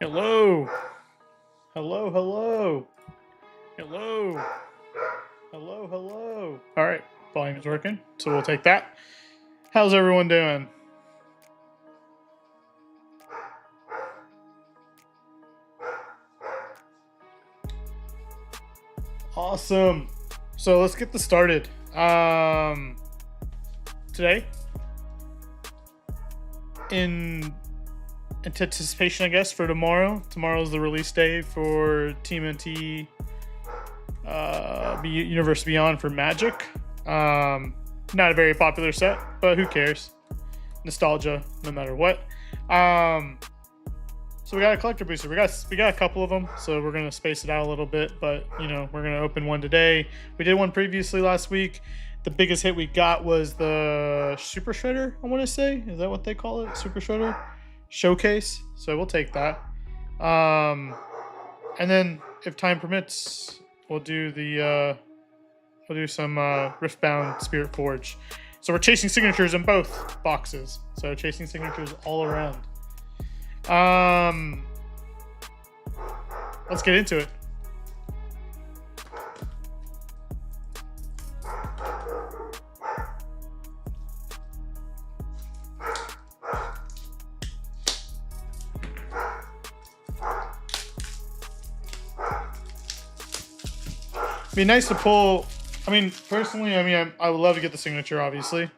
Hello. Hello, hello. Hello. Hello, hello. All right, volume is working, so we'll take that. How's everyone doing? Awesome. So let's get this started. Today, in anticipation, I guess, for tomorrow. Tomorrow's the release day for TMNT Universe Beyond for Magic. Not a very popular set, but who cares? Nostalgia, no matter what. So we got a collector booster. We got a couple of them, so we're gonna space it out a little bit. But you know, we're gonna open one today. We did one previously last week. The biggest hit we got was the Super Shredder. I want to say, is that what they call it? Super Shredder Showcase. So we'll take that. And then, if time permits, we'll do some Riftbound Spirit Forge. So we're chasing signatures in both boxes. So chasing signatures all around. Let's get into it. Be nice to pull. I mean, personally, I would love to get the signature, obviously.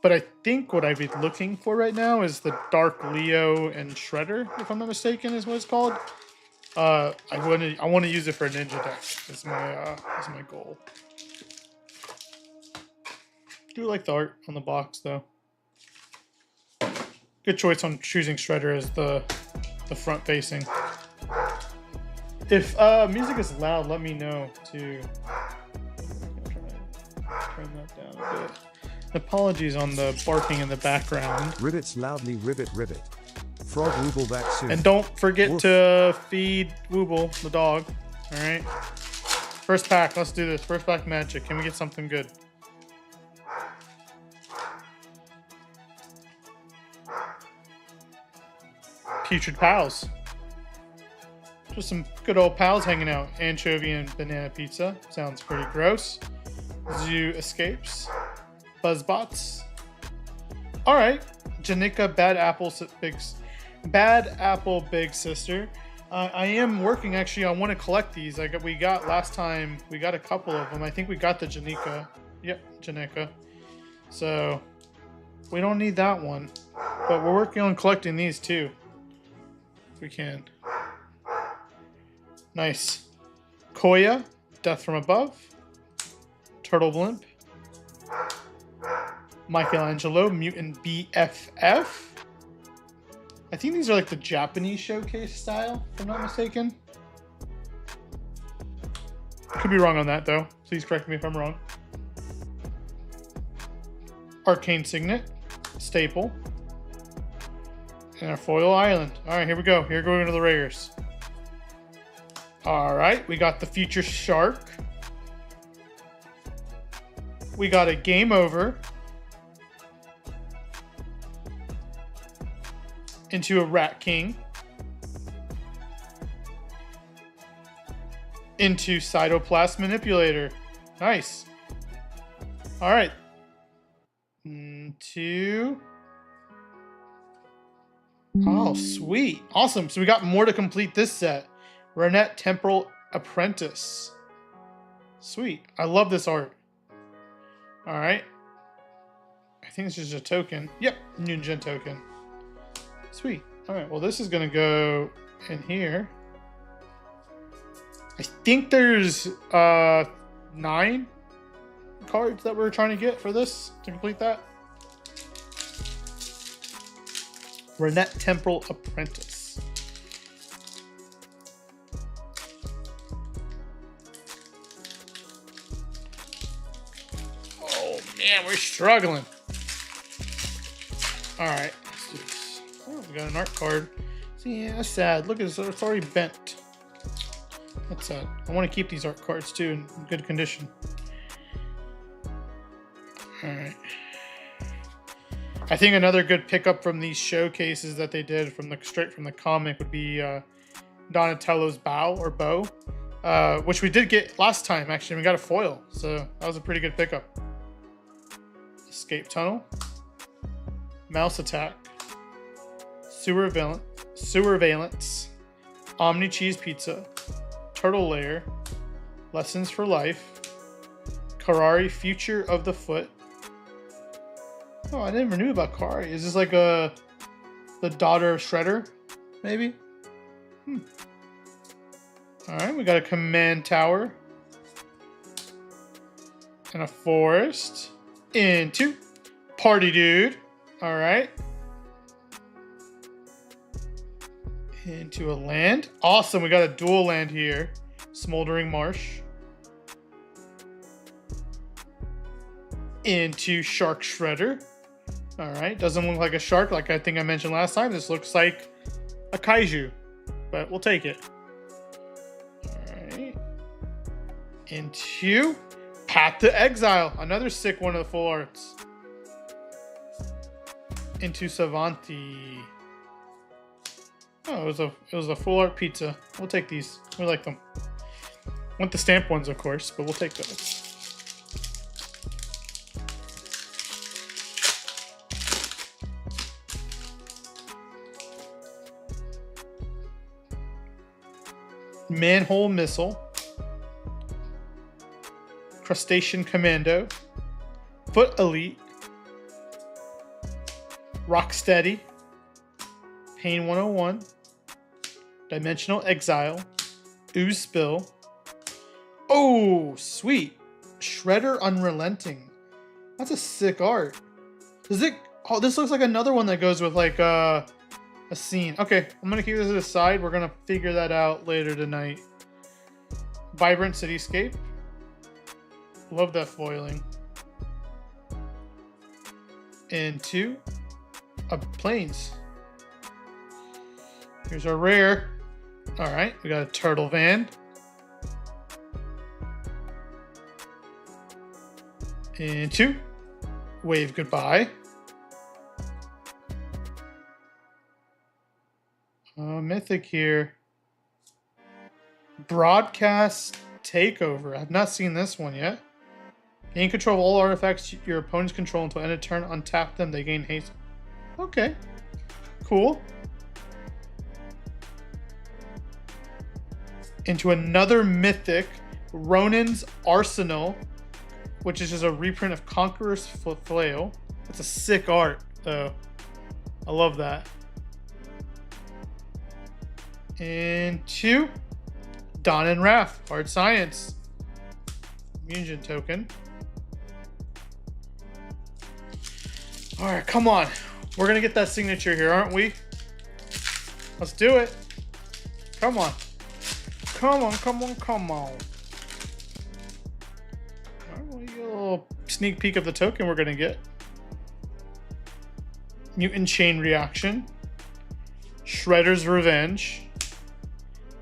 But I think what I'd be looking for right now is the Dark Leo and Shredder, if I'm not mistaken, is what it's called. I want to use it for a ninja deck. Is my goal. Do like the art on the box though. Good choice on choosing Shredder as the front facing. If music is loud, let me know too. Turn that down a bit. Apologies on the barking in the background. Ribbits loudly, ribbit, ribbit. Frog wooble back soon. And don't forget to feed Wooble, the dog. Alright. First pack, let's do this. First pack magic. Can we get something good? Putrid Pals. Just some good old pals hanging out. Anchovy and banana pizza. Sounds pretty gross. Zoo Escapes. Buzzbots. Alright. Janika Bad Apple Big Sister. I am working actually on one to collect these. We got last time, we got a couple of them. I think we got the Janika. Yep, Janika. So we don't need that one. But we're working on collecting these too. If we can. Nice. Koya, Death from Above. Turtle Blimp. Michelangelo, Mutant BFF. I think these are like the Japanese showcase style, if I'm not mistaken. Could be wrong on that though. Please correct me if I'm wrong. Arcane Signet, Staple, and our Foil Island. Alright, here we go. Here we go into the rares. Alright, we got the Future Shark. We got a Game Over. Into a Rat King. Into Cytoplast Manipulator. Nice. Alright. Into... Oh, sweet. Awesome. So we got more to complete this set. Renette Temporal Apprentice. Sweet. I love this art. Alright. I think this is a token. Yep. Ninja token. Sweet. Alright, well this is going to go in here. I think there's 9 cards that we're trying to get for this to complete that. Renette Temporal Apprentice. Oh man, we're struggling. Alright, let's do this. Oh, we got an art card. See, yeah, that's sad. Look at this, it's already bent. That's sad. I want to keep these art cards too in good condition. Alright. I think another good pickup from these showcases that they did straight from the comic would be Donatello's bow, which we did get last time actually. We got a foil, so that was a pretty good pickup. Escape Tunnel, Mouse Attack, Sewer Valence, Omni Cheese Pizza, Turtle Lair, Lessons for Life. Karari, Future of the Foot. Oh, I never knew about Karari. Is this like the daughter of Shredder? Maybe? Alright, we got a command tower. And a forest. Into Party Dude. Alright. Into a land. Awesome, we got a dual land here. Smoldering Marsh. Into Shark Shredder. Alright, doesn't look like a shark like I think I mentioned last time. This looks like a kaiju, but we'll take it. Alright. Into Path to Exile. Another sick one of the full arts. Into Savanti. Oh, it was a full art pizza. We'll take these. We like them. Want the stamp ones, of course, but we'll take those. Manhole Missile. Crustacean Commando. Foot Elite. Rocksteady. Pain 101. Dimensional Exile. Ooze Spill. Oh, sweet. Shredder Unrelenting. That's a sick art. Does it... Oh, this looks like another one that goes with like a scene. Okay, I'm going to keep this aside. We're going to figure that out later tonight. Vibrant Cityscape. Love that foiling. Into a Plains. Here's our rare. Alright, we got a Turtle Van. Into Wave Goodbye. Mythic here. Broadcast Takeover. I've not seen this one yet. Gain control of all artifacts your opponents control until end of turn. Untap them. They gain haste. Okay. Cool. Into another mythic. Ronin's Arsenal. Which is just a reprint of Conqueror's Flail. It's a sick art, though. I love that. Into Don and Raph. Hard Science. Mugen token. Alright, come on. We're going to get that signature here, aren't we? Let's do it. Come on. Come on, come on, come on. Alright, well, you get a little sneak peek of the token we're going to get. Mutant Chain Reaction. Shredder's Revenge.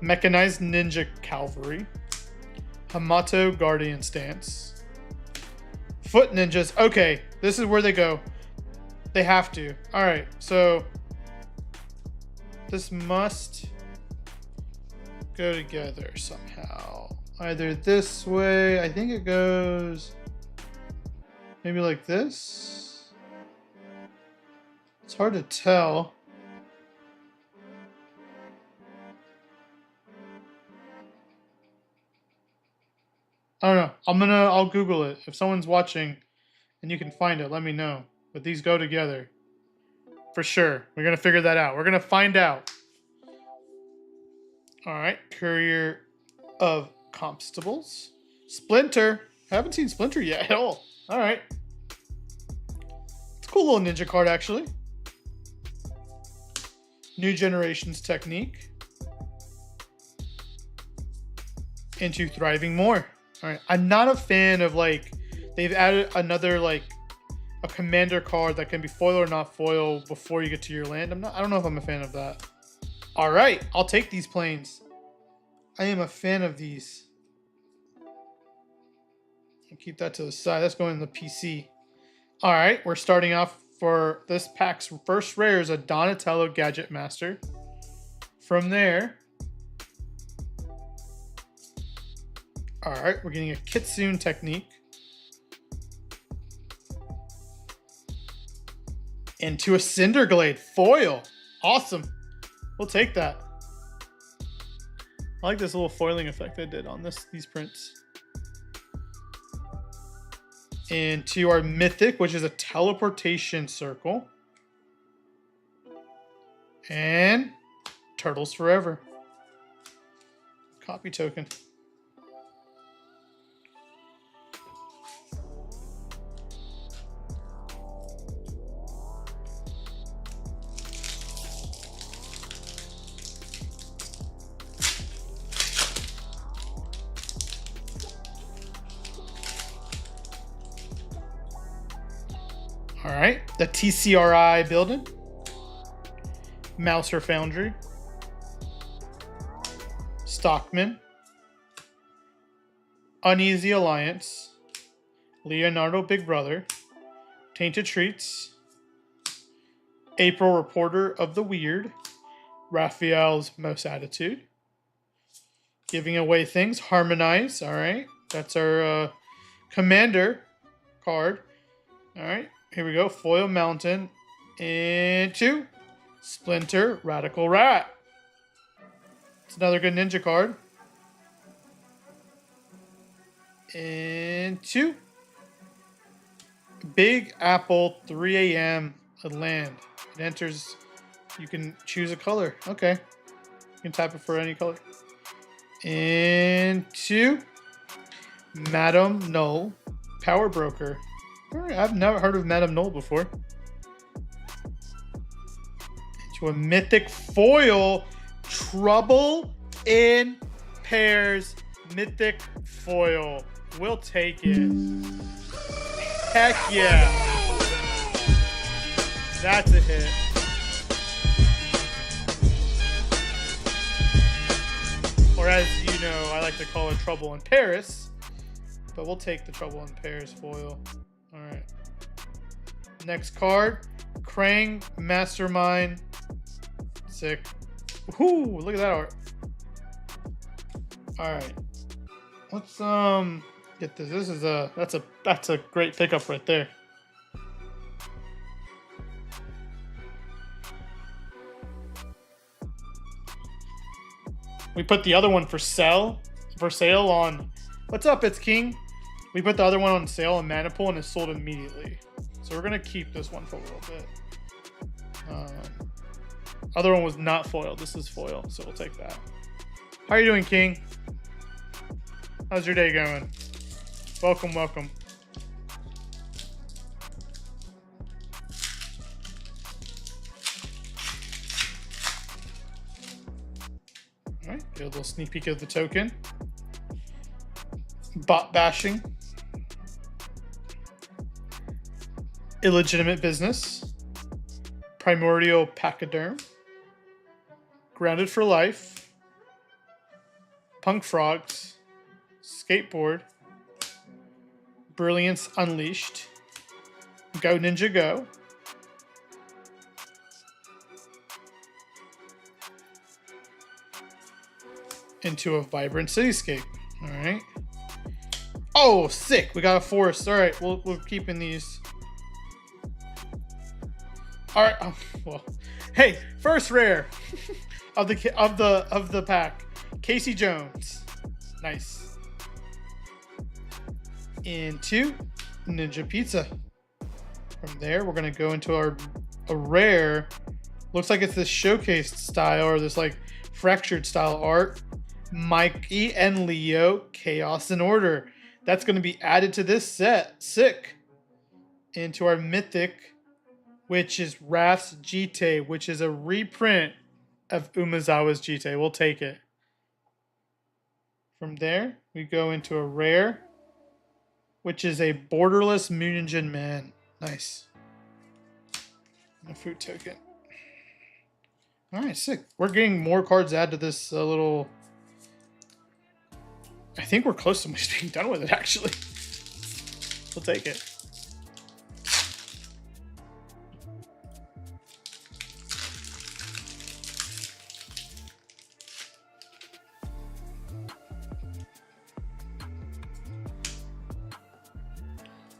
Mechanized Ninja Cavalry. Hamato Guardian Stance. Foot Ninjas. Okay, this is where they go. They have to. Alright, so this must go together somehow. Either this way. I think it goes maybe like this. It's hard to tell. I don't know. I'll Google it. If someone's watching and you can find it, let me know. But these go together. For sure. We're going to figure that out. We're going to find out. Alright. Courier of Constables. Splinter. I haven't seen Splinter yet at all. Alright. It's a cool little ninja card, actually. New Generations Technique. Into Thriving More. Alright, I'm not a fan of, like, they've added another, like, a commander card that can be foil or not foil before you get to your land. I don't know if I'm a fan of that. Alright, I'll take these planes. I am a fan of these. I'll keep that to the side. That's going in the PC. Alright, we're starting off for this pack's first rare is a Donatello Gadget Master. From there... Alright, we're getting a Kitsune Technique. Into a Cinderglade foil. Awesome. We'll take that. I like this little foiling effect they did on these prints. Into our mythic, which is a teleportation circle. And Turtles Forever. Copy token. All right, the TCRI building. Mouser Foundry. Stockman. Uneasy Alliance. Leonardo Big Brother. Tainted Treats. April Reporter of the Weird. Raphael's Most Attitude. Giving away things. Harmonize. All right. That's our commander card. All right. Here we go. Foil Mountain. Into Splinter Radical Rat. It's another good ninja card. Into Big Apple 3 a.m. a land. It enters. You can choose a color. Okay. You can type it for any color. Into Madame Null Power Broker. All right, I've never heard of Madame Null before. Into a mythic foil. Trouble in Pairs mythic foil. We'll take it. Heck yeah. That's a hit. Or as you know, I like to call it Trouble in Paris. But we'll take the Trouble in Paris foil. Alright. Next card. Krang Mastermind. Sick. Ooh, look at that art. Alright. Let's get this. This is that's a great pickup right there. We put the other one for sale on. What's up, It's King? We put the other one on sale on Maniple and it sold immediately. So we're gonna keep this one for a little bit. Other one was not foil. This is foil, so we'll take that. How are you doing, King? How's your day going? Welcome, welcome. All right, get a little sneak peek of the token. Bot bashing. Illegitimate business. Primordial Pachyderm. Grounded for Life. Punk Frogs. Skateboard. Brilliance Unleashed. Go Ninja Go. Into a Vibrant Cityscape. All right. Oh, sick! We got a forest. All right, we're keeping these. All right. Oh, well, hey, first rare of the pack, Casey Jones. Nice. Into Ninja Pizza. From there, we're gonna go into a rare. Looks like it's this showcased style or this like fractured style art. Mikey and Leo, Chaos and Order. That's going to be added to this set. Sick. Into our mythic, which is Raph's Jite, which is a reprint of Umezawa's Jite. We'll take it. From there, we go into a rare, which is a Borderless Muninjin Man. Nice. And a fruit token. All right, sick. We're getting more cards added to this little... I think we're close to being done with it, actually. We'll take it.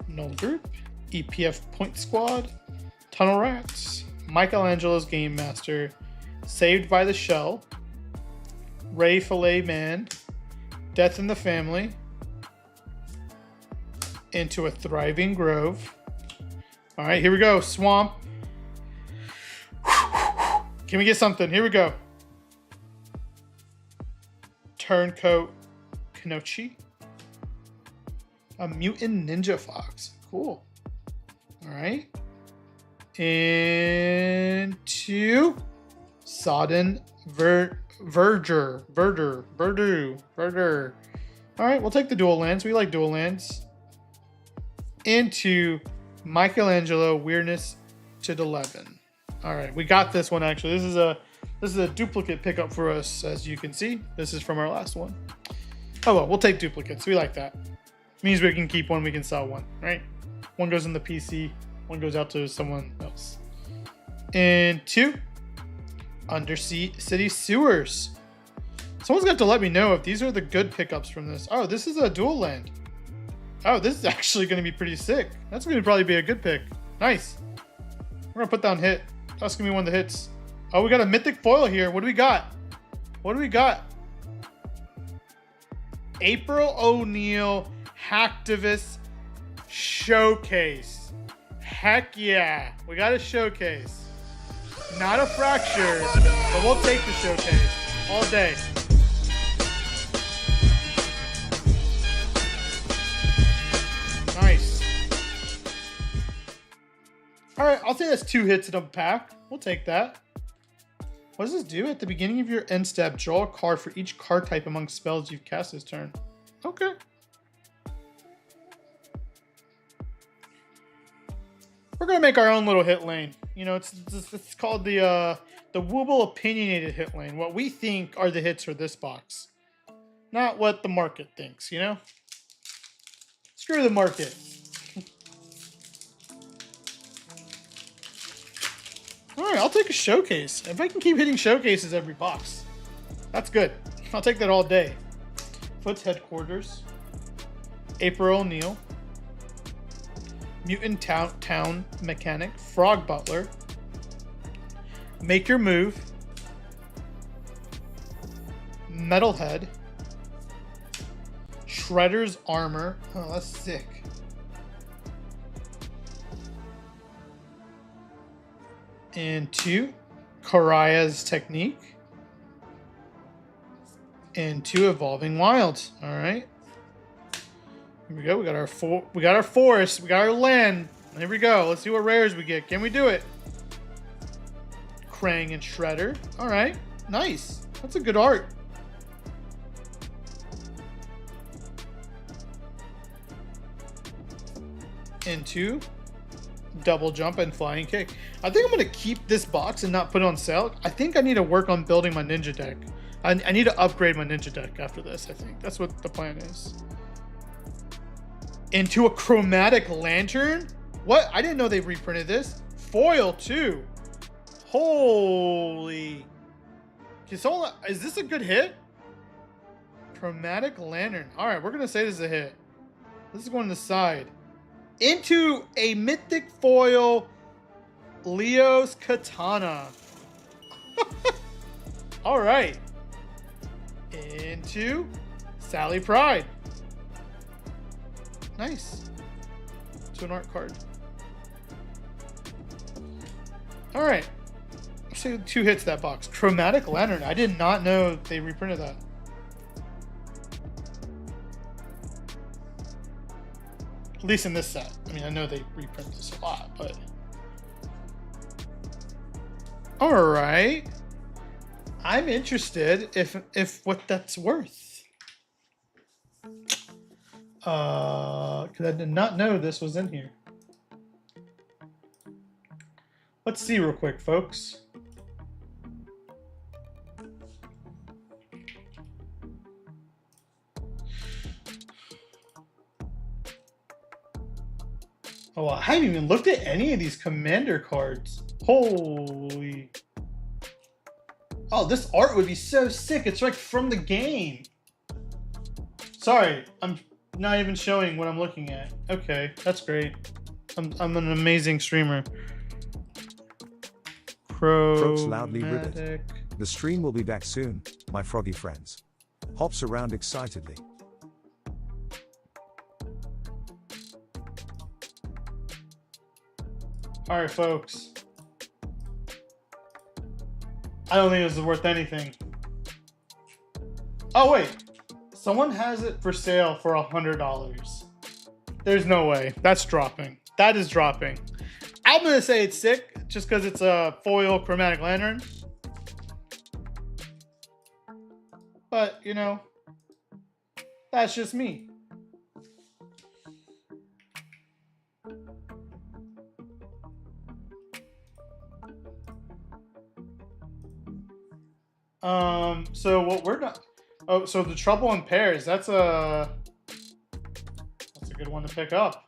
Null Group, EPF Point Squad, Tunnel Rats, Michelangelo's Game Master, Saved by the Shell, Ray Filet Man, Death in the Family, Into a Thriving Grove. All right, here we go. Swamp. Can we get something? Here we go. Turncoat Kenochi. A Mutant Ninja Fox. Cool. All right. Into Sodden Verdure. All right, we'll take the dual lands. We like dual lands. Into Michelangelo Weirdness to 11. All right, we got this one actually. This is a duplicate pickup for us, as you can see. This is from our last one. Oh well, we'll take duplicates. We like that. Means we can keep one, we can sell one, right? One goes in the PC, one goes out to someone else. And 2, Undersea City Sewers. Someone's got to let me know if these are the good pickups from this. Oh, this is a dual land. Oh, this is actually going to be pretty sick. That's going to probably be a good pick. Nice. We're going to put down hit. That's going to be one of the hits. Oh, we got a mythic foil here. What do we got? What do we got? April O'Neil Hacktivist Showcase. Heck yeah. We got a showcase. Not a fracture, but we'll take the showcase all day. Nice. All right, I'll say that's 2 hits in a pack. We'll take that. What does this do? At the beginning of your end step, draw a card for each card type among spells you've cast this turn. Okay. We're gonna make our own little hit lane. You know, it's called the Wooble Opinionated Hit Lane. What we think are the hits for this box, not what the market thinks. You know, screw the market. All right, I'll take a showcase. If I can keep hitting showcases every box, that's good. I'll take that all day. Foot's Headquarters, April O'Neil, Mutant Town Mechanic, Frog Butler, Make Your Move, Metalhead, Shredder's Armor. Oh, that's sick. And 2, Karaya's Technique. And 2, Evolving Wilds. All right. Here we go. We got our forest. We got our land. Here we go. Let's see what rares we get. Can we do it? Krang and Shredder. All right. Nice. That's a good art. And 2, Double Jump and Flying Kick. I think I'm going to keep this box and not put it on sale. I think I need to work on building my ninja deck. I need to upgrade my ninja deck after this, I think. That's what the plan is. Into a Chromatic Lantern? What? I didn't know they reprinted this. Foil, too. Holy. Is this a good hit? Chromatic Lantern. All right, we're going to say this is a hit. This is going to the side. Into a Mythic Foil Leo's Katana. All right. Into Sally Pride. Nice. To an art card. All right. Let's say 2 hits that box. Chromatic Lantern. I did not know they reprinted that. At least in this set. I mean, I know they reprint this a lot, but... All right. I'm interested if what that's worth. Because I did not know this was in here. Let's see real quick, folks. Oh, I haven't even looked at any of these commander cards. Holy. Oh, this art would be so sick. It's like from the game. Sorry, I'm not even showing what I'm looking at. Okay, that's great. I'm an amazing streamer. Throats loudly ribbit. The stream will be back soon, my froggy friends. Hops around excitedly. All right, folks. I don't think this is worth anything. Oh, wait. Someone has it for sale for $100. There's no way. That's dropping. That is dropping. I'm going to say it's sick just because it's a foil chromatic lantern. But, you know, that's just me. So what we're not. Oh, so the Trouble in Pairs. That's a good one to pick up.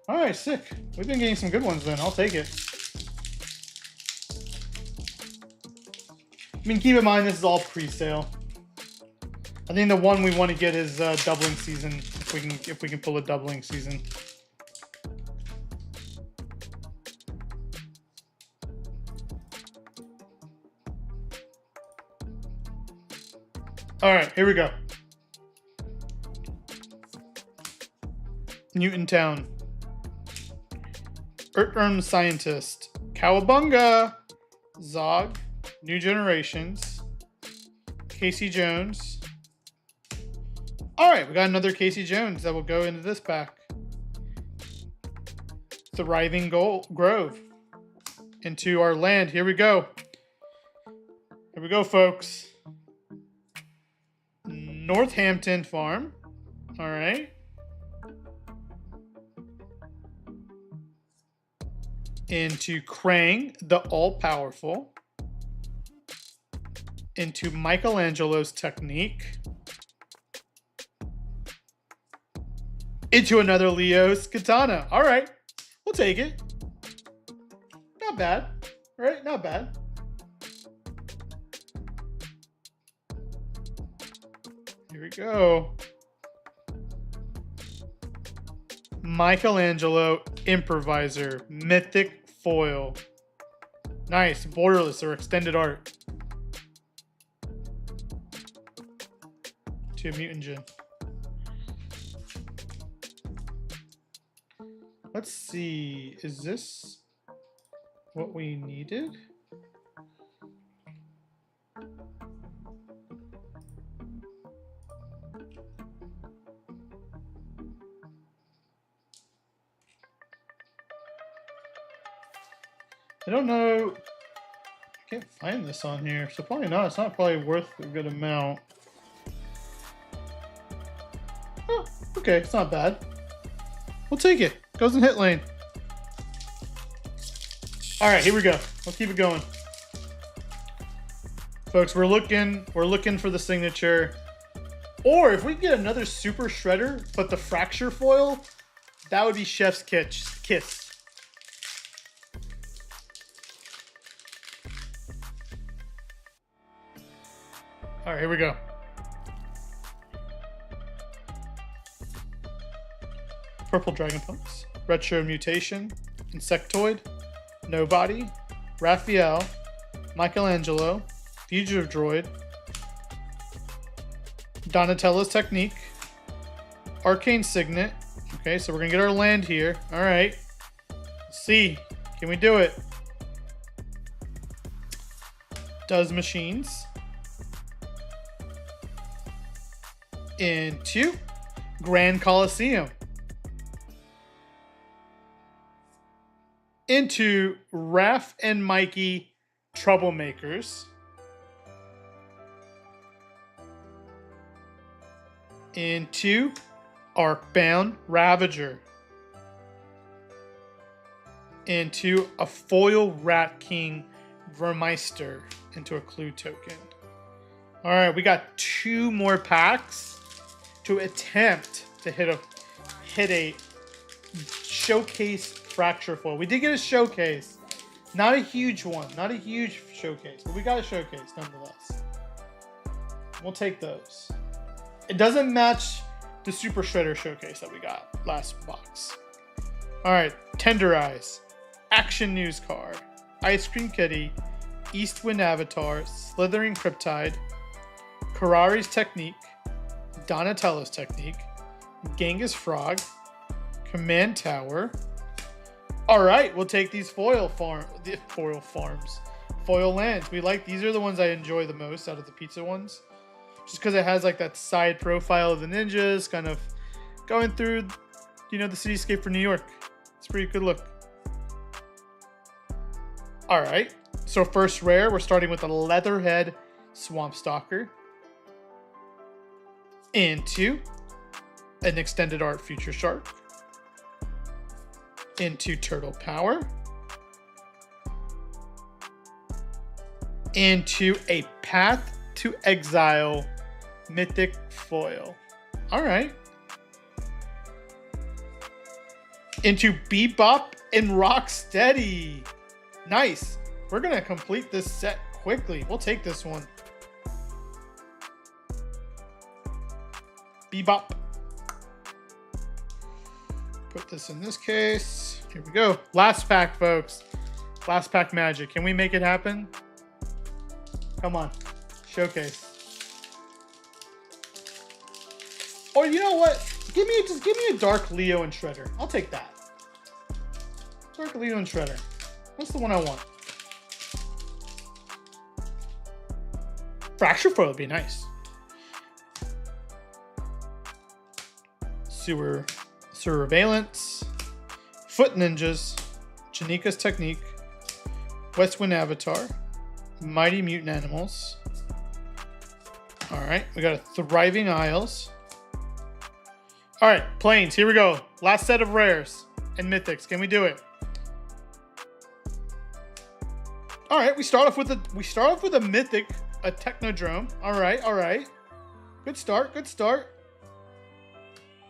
All right, sick. We've been getting some good ones then. I'll take it. I mean, keep in mind this is all pre-sale. I think the one we want to get is doubling season. If we can pull a doubling season. All right, here we go. Newtontown. Earthworm Scientist. Chowabunga. Zog. New Generations. Casey Jones. All right, we got another Casey Jones that will go into this pack. Thriving Grove. Into our land. Here we go. Here we go, folks. Northampton Farm. All right. Into Krang, the All-Powerful. Into Michelangelo's Technique. Into another Leo's Katana. All right. We'll take it. Not bad. All right? Not bad. Here we go. Michelangelo Improviser. Mythic Foil. Nice. Borderless or extended art. To a Mutagen. Let's see. Is this what we needed? I don't know. I can't find this on here, so probably not. It's not probably worth a good amount. Oh, okay, it's not bad. We'll take it. Goes in hit lane. All right, here we go. Let's keep it going, folks. We're looking for the signature, or if we get another Super Shredder, but the Fracture foil, that would be Chef's kiss. All right, here we go. Purple Dragon Punks, Retro Mutation, Insectoid, Nobody, Raphael, Michelangelo, Fugitive Droid, Donatello's Technique, Arcane Signet. Okay, so we're gonna get our land here. All right. Let's see, can we do it? Does Machines. Into Grand Coliseum. Into Raph and Mikey Troublemakers. Into Arcbound Ravager. Into a foil Rat King Vermeister. Into a clue token. All right, we got 2 more packs to attempt to hit a showcase Fracture foil. We did get a showcase, not a huge one, not a huge showcase, but we got a showcase nonetheless. We'll take those. It doesn't match the Super Shredder showcase that we got last box. All right, Tender Eyes, Action News Card, Ice Cream Kitty, Eastwind Avatar, Slithering Cryptide, Karari's Technique, Donatello's Technique, Genghis Frog, Command Tower. All right, we'll take these foil lands. We like, these are the ones I enjoy the most out of the pizza ones, just because it has like that side profile of the ninjas kind of going through, you know, the cityscape for New York. It's a pretty good look. All right, so first rare, we're starting with a Leatherhead Swamp Stalker into an Extended Art Future Shark, into Turtle Power, into a Path to Exile Mythic Foil. All right. Into Bebop and Rocksteady. Nice. We're going to complete this set quickly. We'll take this one. Bebop. Put this in this case. Here we go. Last pack, folks. Last pack magic. Can we make it happen? Come on. Showcase. Or you know what? Give me a Dark Leo and Shredder. I'll take that. Dark Leo and Shredder. That's the one I want. Fracture Foil would be nice. Surveillance, Foot Ninjas, Janika's Technique, Westwind Avatar, Mighty Mutant Animals. All right, we got a Thriving Isles. All right, Plains, here we go. Last set of rares and mythics. Can we do it? All right, we start off with a mythic, a Technodrome. All right. Good start.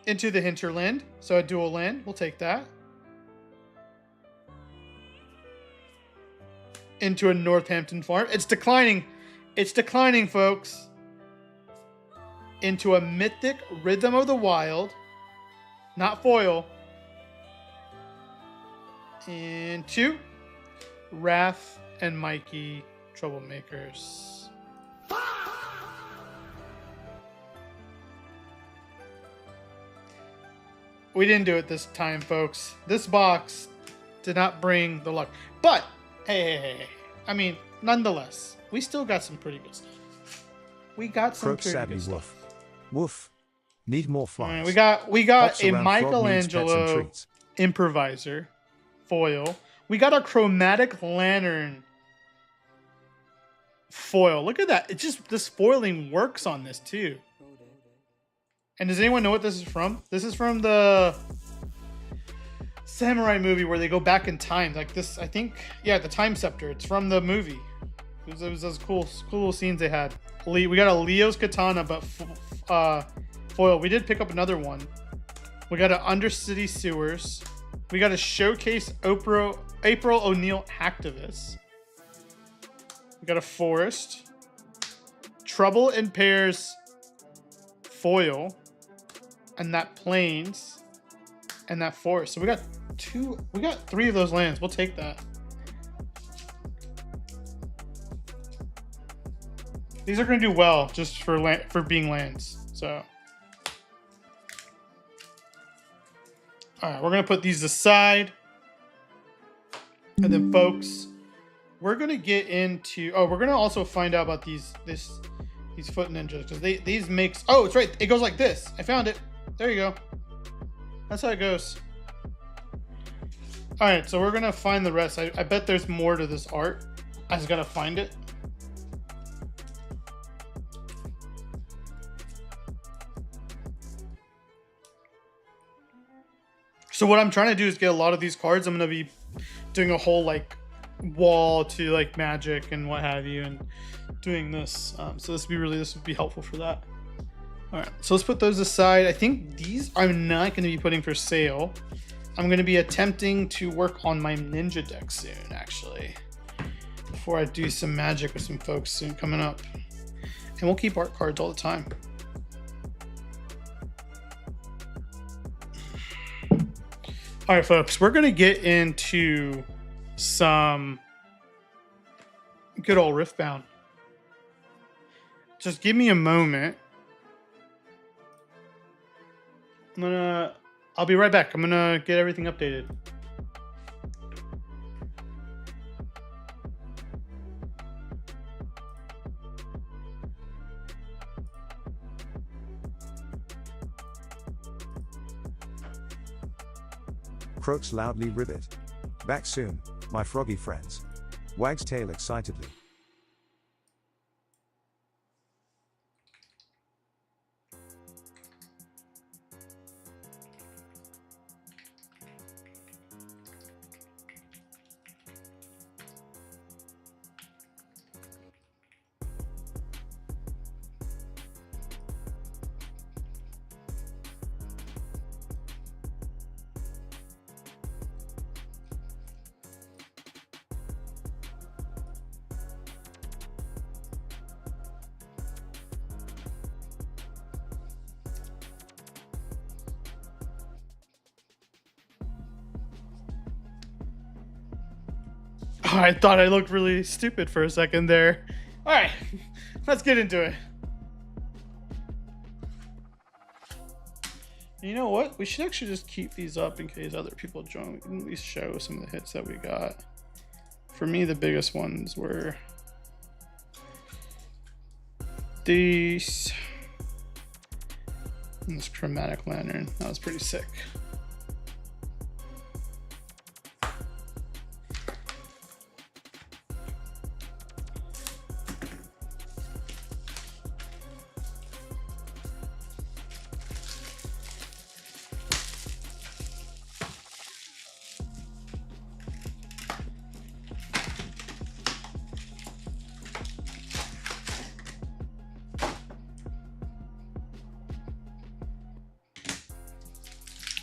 Into the Hinterland, so a dual land. We'll take that. Into a Northampton Farm. It's declining. It's declining, folks. Into a mythic Rhythm of the Wild. Not foil. Into Wrath and Mikey Troublemakers. We didn't do it this time, folks. This box did not bring the luck. But, hey. I mean, nonetheless, we still got some pretty good stuff. We got some pretty good stuff. Woof. Need more flies. Right, we got a Michelangelo Improviser foil. We got a Chromatic Lantern foil. Look at that. It just, this foiling works on this too. And does anyone know what this is from? This is from the samurai movie where they go back in time. Like this, I think, yeah, the Time Scepter. It's from the movie. It was those cool little scenes they had. We got a Leo's Katana, but foil. We did pick up another one. We got an Undercity Sewers. We got a Showcase April O'Neil Hacktivist. We got a Forest. Trouble in Pairs foil. And that Plains. And that Forest. So we got three of those lands. We'll take that. These are going to do well just for being lands. So, all right, we're going to put these aside. And then, folks, we're going to get into... Oh, we're going to also find out about these Foot Ninjas. Because these makes... Oh, it's right. It goes like this. I found it. There you go. That's how it goes. All right, so we're going to find the rest. I bet there's more to this art. I just got to find it. So what I'm trying to do is get a lot of these cards. I'm going to be doing a whole like wall to like Magic and what have you, and doing this. So this would be helpful for that. All right, so let's put those aside. I think these I'm not going to be putting for sale. I'm going to be attempting to work on my Ninja deck soon, actually, before I do some Magic with some folks soon coming up. And we'll keep art cards all the time. All right, folks, we're going to get into some Good old Riftbound. Just give me a moment. I'll be right back. I'm gonna get everything updated. Croaks loudly ribbit. Back soon, my froggy friends. Wags tail excitedly. Oh, I thought I looked really stupid for a second there. All right, let's get into it. You know what? We should actually just keep these up in case other people join. We can at least show some of the hits that we got. For me, the biggest ones were these. And this chromatic lantern. That was pretty sick.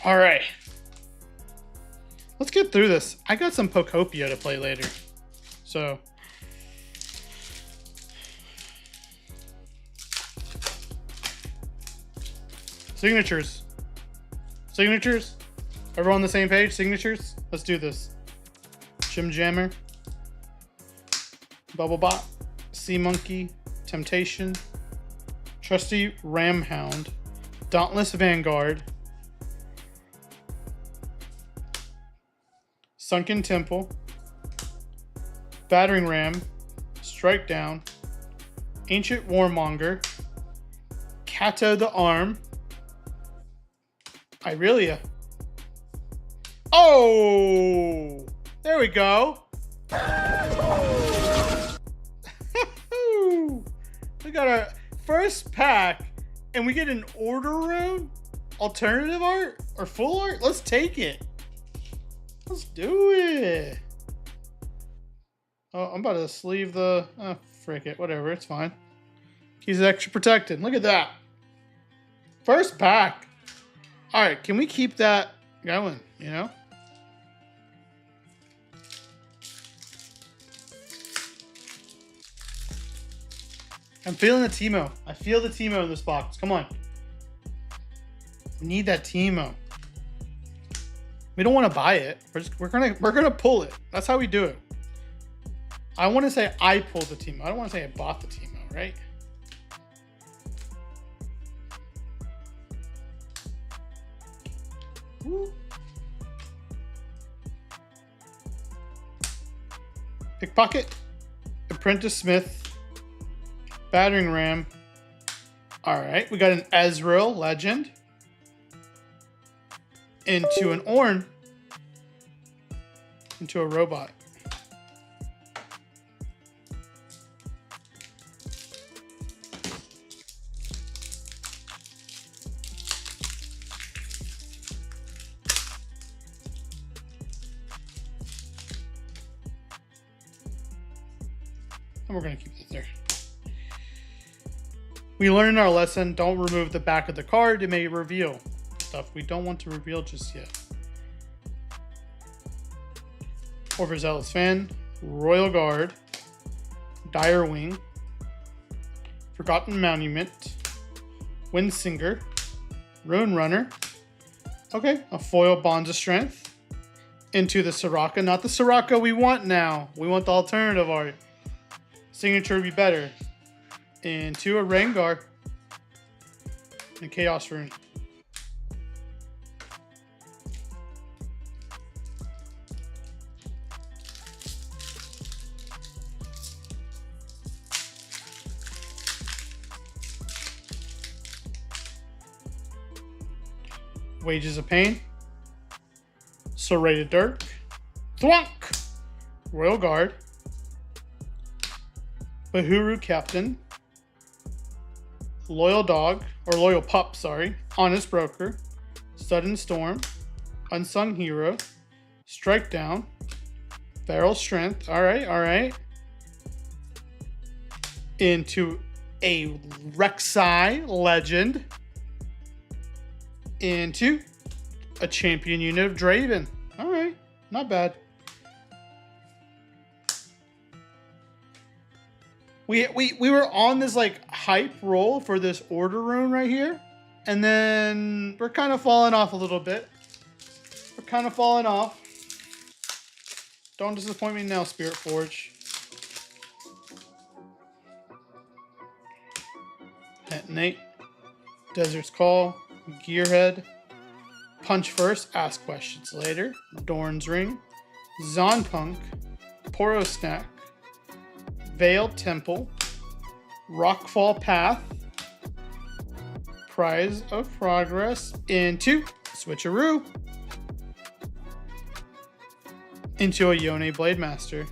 All right, let's get through this. I got some Pokopia to play later, so signatures. Everyone on the same page? Signatures. Let's do this. Chim Jammer, Bubblebot, Sea Monkey, Temptation, Trusty Ramhound, Dauntless Vanguard, Sunken Temple, Battering Ram, Strike Down, Ancient Warmonger, Kato the Arm, Irelia. Oh! There we go. We got our first pack, and we get an order room, alternative art, or full art. Let's take it. Let's do it. Oh, I'm about to sleeve the... Oh, frick it. Whatever. It's fine. He's extra protected. Look at that. First pack. All right. Can we keep that going? You know? I'm feeling the Teemo. I feel the Teemo in this box. Come on. We need that Teemo. We don't want to buy it. We're gonna pull it. That's how we do it. I want to say I pulled the Teemo. I don't want to say I bought the Teemo, right? Woo. Pickpocket, Apprentice Smith, Battering Ram. All right, we got an Ezreal Legend. Into an Ornn. Into a robot. And we're going to keep it there. We learned our lesson. Don't remove the back of the card. It may reveal stuff we don't want to reveal just yet. Overzealous Fan, Royal Guard, Dire Wing, Forgotten Monument, Windsinger, Rune Runner. Okay, a foil Bonds of Strength. Into the Soraka. Not the Soraka we want now. We want the alternative art. signature would be better. Into a Rengar. And Chaos Rune. Wages of Pain. Serrated Dirk. Thwunk! Royal Guard. Bahuru Captain. Loyal Dog, or Loyal Pup, sorry. Honest Broker. Sudden Storm. Unsung Hero. Strike Down. Feral Strength. Alright. Into a Rek'Sai Legend. Into a champion unit of Draven. Alright, not bad. We were on this like hype roll for this order rune right here. And then we're kind of falling off a little bit. We're kind of falling off. Don't disappoint me now, Spirit Forge. Detonate. Desert's Call. Gearhead. Punch First, Ask Questions Later. Dorn's Ring. Zonpunk. Poro Snack. Veiled Temple. Rockfall Path. Prize of Progress. Into Switcheroo. Into a Yone Blade Master.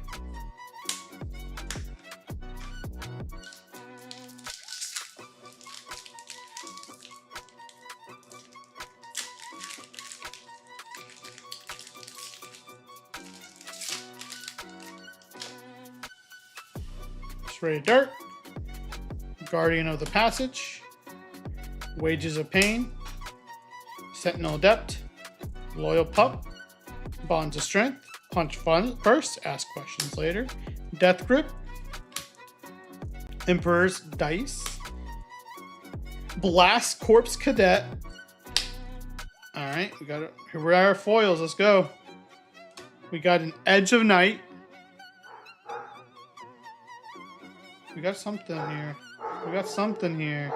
Serrated Dirk. Guardian of the Passage. Wages of Pain. Sentinel Adept. Loyal Pup. Bonds of Strength. Punch First, Ask Questions Later. Death Grip. Emperor's Dice. Blast Corpse Cadet. Alright, we got it. Here we are, our foils. Let's go. We got an Edge of Night. We got something here.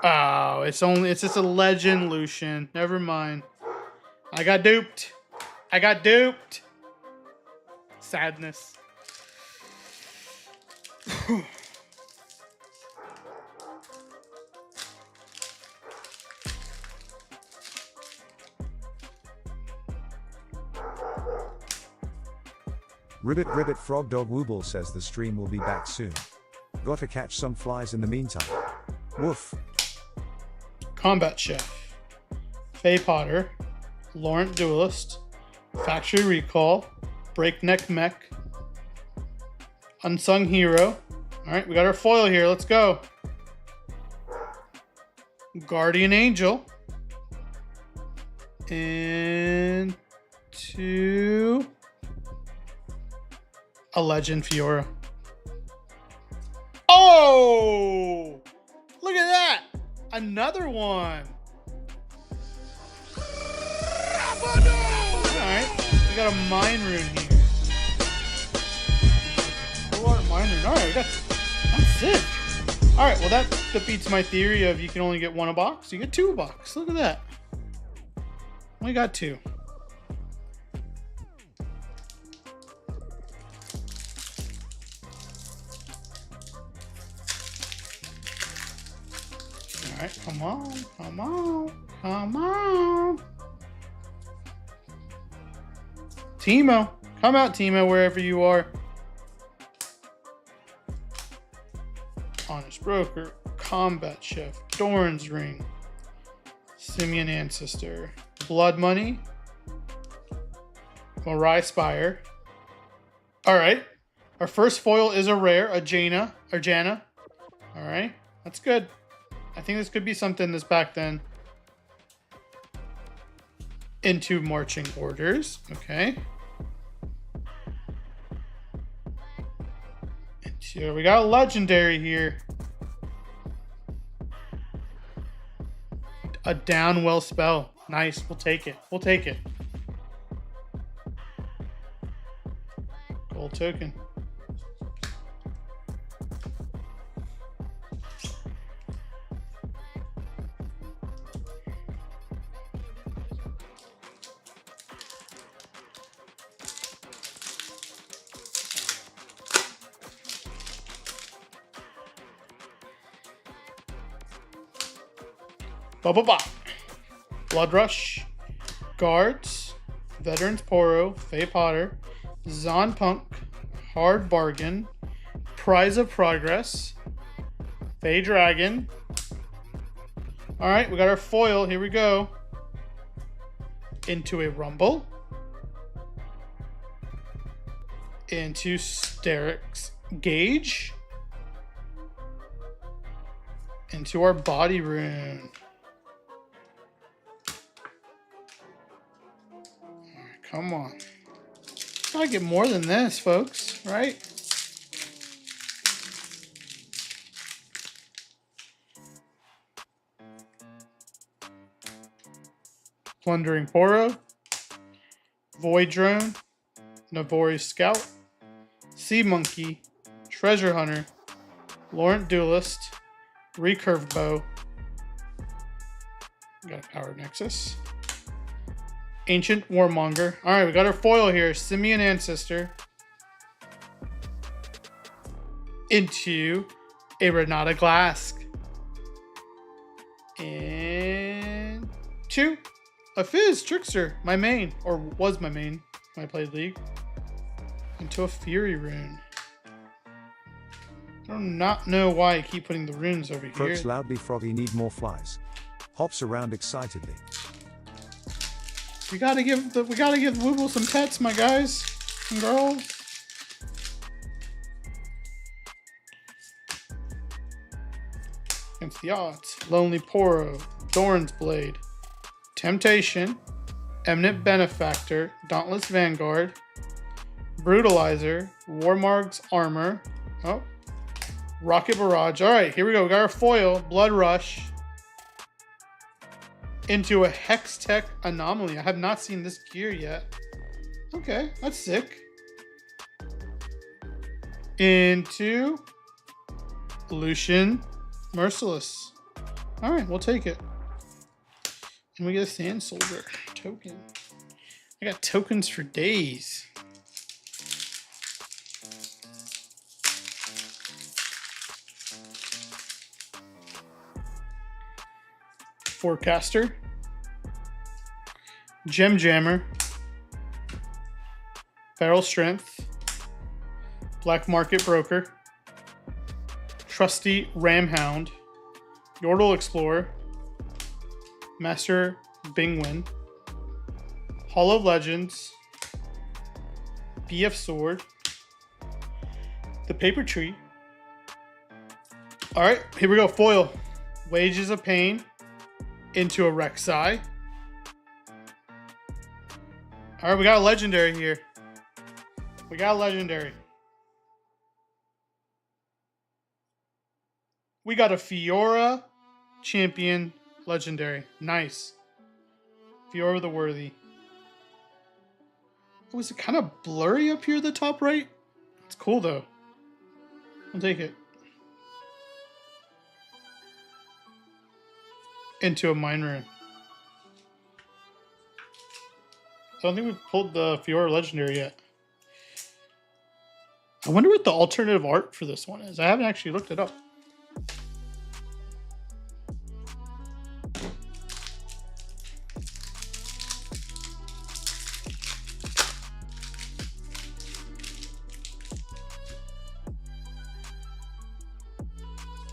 Oh, it's just a legend Lucian. Never mind. I got duped. Sadness. Ribbit Frog Dog Wooble says the stream will be back soon. Gotta catch some flies in the meantime. Woof. Combat Chef. Faye Potter. Laurent Duelist. Factory Recall. Breakneck Mech. Unsung Hero. Alright, we got our foil here. Let's go. Guardian Angel. And to a Legend Fiora. Oh! Look at that! Another one. Alright, we got a Mine Rune here. Full art Mine Rune. Alright, that's sick. Alright, well that defeats my theory of you can only get one a box. You get two a box. Look at that. We got two. Alright, come on. Teemo. Come out, Teemo, wherever you are. Honest Broker. Combat Chef. Dorn's Ring. Simian Ancestor. Blood Money. Morai Spire. Alright. Our first foil is a rare, a Janna. Alright. That's good. I think this could be something this back then. Into Marching Orders. Okay. Into, we got a legendary here. A Downwell spell. Nice. We'll take it. Gold token. Ba. Blood Rush. Guards. Veterans Poro. Faye Potter. Zon Punk. Hard Bargain. Prize of Progress. Faye Dragon. Alright, we got our foil. Here we go. Into a Rumble. Into Sterix Gauge. Into our Body Rune. Come on. Gotta get more than this, folks, right? Plundering Poro. Void Drone. Navori Scout. Sea Monkey. Treasure Hunter. Laurent Duelist. Recurve Bow. Got a Power Nexus. Ancient Warmonger. Alright, we got our foil here. Simian Ancestor. Into a Renata Glask. And two. A Fizz Trickster. My main. Or was my main when I played League. Into a Fury Rune. I do not know why I keep putting the runes over Croaks here. loudly. Froggy need more flies. Hops around excitedly. We gotta give Wooble some pets, my guys and girls. Against the odds. Lonely Poro, Doran's Blade, Temptation, Eminent Benefactor, Dauntless Vanguard, Brutalizer, Warmarg's Armor. Oh, Rocket Barrage. All right, here we go. We got our foil, Blood Rush. Into a Hex Tech Anomaly. I have not seen this gear yet. Okay, that's sick. Into Lucian Merciless. Alright, we'll take it. And we get a Sand Soldier token. I got tokens for days. Forecaster, Gem Jammer, Barrel Strength, Black Market Broker, Trusty Ramhound, Yordle Explorer, Master Bingwin, Hall of Legends, BF Sword, the Paper Tree. Alright, here we go. Foil. Wages of Pain. Into a Rek'Sai. Alright, we got a legendary here. We got a legendary. We got a Fiora Champion legendary. Nice. Fiora the Worthy. Oh, is it kind of blurry up here at the top right? It's cool though. I'll take it. Into a Mine Rune. I don't think we've pulled the Fiora Legendary yet. I wonder what the alternative art for this one is. I haven't actually looked it up.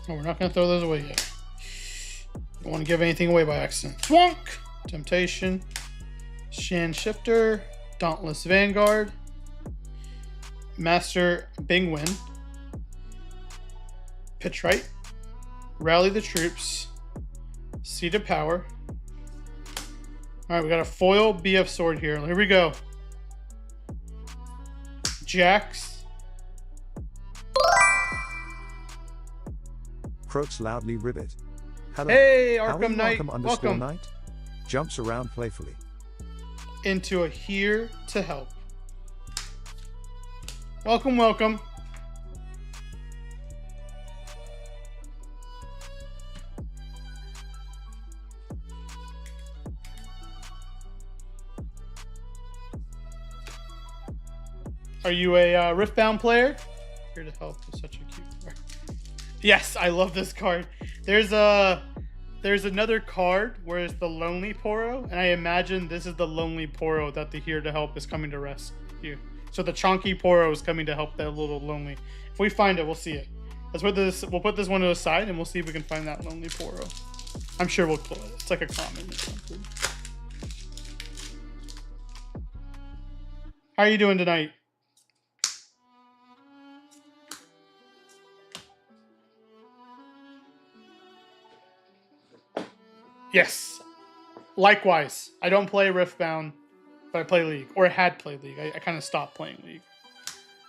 Oh, we're not going to throw those away yet. Don't want to give anything away by accident. Thwonk! Temptation. Shan Shifter. Dauntless Vanguard. Master Bingwin. Pitchright. Rally the Troops. Seat of Power. Alright, we got a foil BF Sword here. Here we go. Jax. Croaks loudly. Ribbit. Hello. Hey, Howie Arkham Knight. Welcome. Welcome. Knight. Jumps around playfully. Into a Here to Help. Welcome, welcome. Are you a Riftbound player? Here to Help is such a cute card. Yes, I love this card. There's a there's another card where it's the Lonely Poro, and I imagine this is the Lonely Poro that the Here to Help is coming to rescue. So the Chonky Poro is coming to help that little Lonely. If we find it, we'll see it. We'll put this one to the side, and we'll see if we can find that Lonely Poro. I'm sure we'll pull it. It's like a common or something. How are you doing tonight? Yes. Likewise. I don't play Riftbound, but I play League. Or I had played League. I kind of stopped playing League.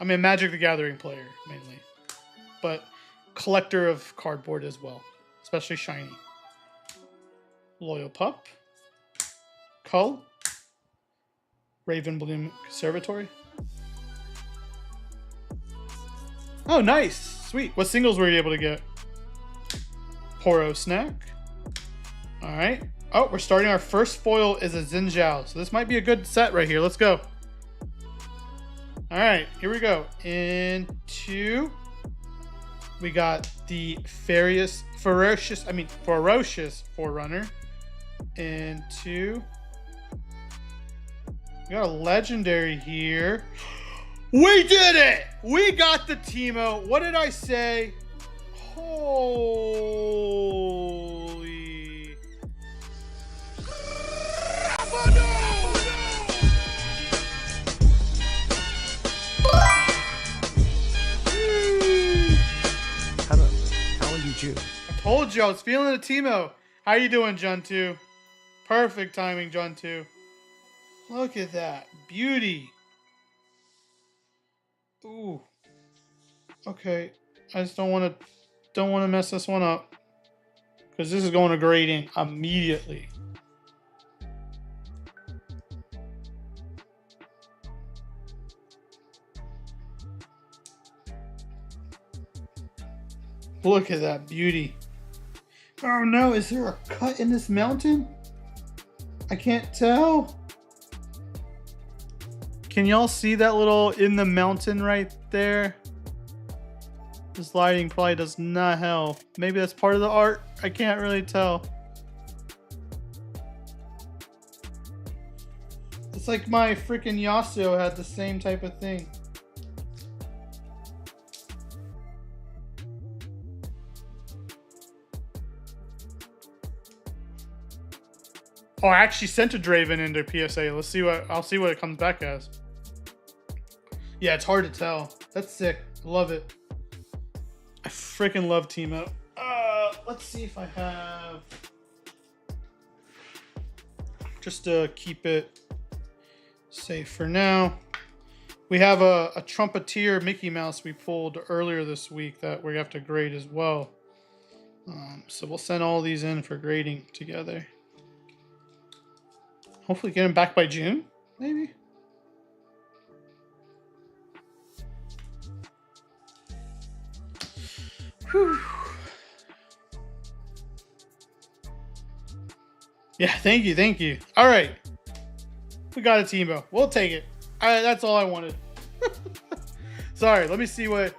I'm a Magic the Gathering player, mainly. But collector of cardboard as well. Especially shiny. Loyal Pup. Cull. Ravenbloom Conservatory. Oh, nice. Sweet. What singles were you able to get? Poro Snack. Alright. Oh, we're starting our first foil is a Zinjiao. So this might be a good set right here. Let's go. Alright, here we go. Into... We got the Ferocious Forerunner. Into... We got a legendary here. We did it! We got the Teemo. What did I say? Holy. Hello, how are you, Jew? I told you I was feeling the Teemo. How you doing, John 2? Perfect timing, John 2. Look at that. Beauty. Ooh. Okay. I just don't want to mess this one up. Because this is going to grading immediately. Look at that beauty. Oh no, is there a cut in this mountain? I can't tell. Can y'all see that little in the mountain right there? This lighting probably does not help. Maybe that's part of the art. I can't really tell. It's like my freaking Yasuo had the same type of thing. Oh, I actually sent a Draven into PSA. Let's see what I'll see what it comes back as. Yeah, it's hard to tell. That's sick. Love it. I freaking love Teemo. Let's see if I have... Just to keep it safe for now. We have a Trumpeteer Mickey Mouse we pulled earlier this week that we have to grade as well. So we'll send all these in for grading together. Hopefully get him back by June, maybe? Whew. Yeah, thank you, thank you. All right. We got a Teemo. We'll take it. That's all I wanted. Sorry, let me see what...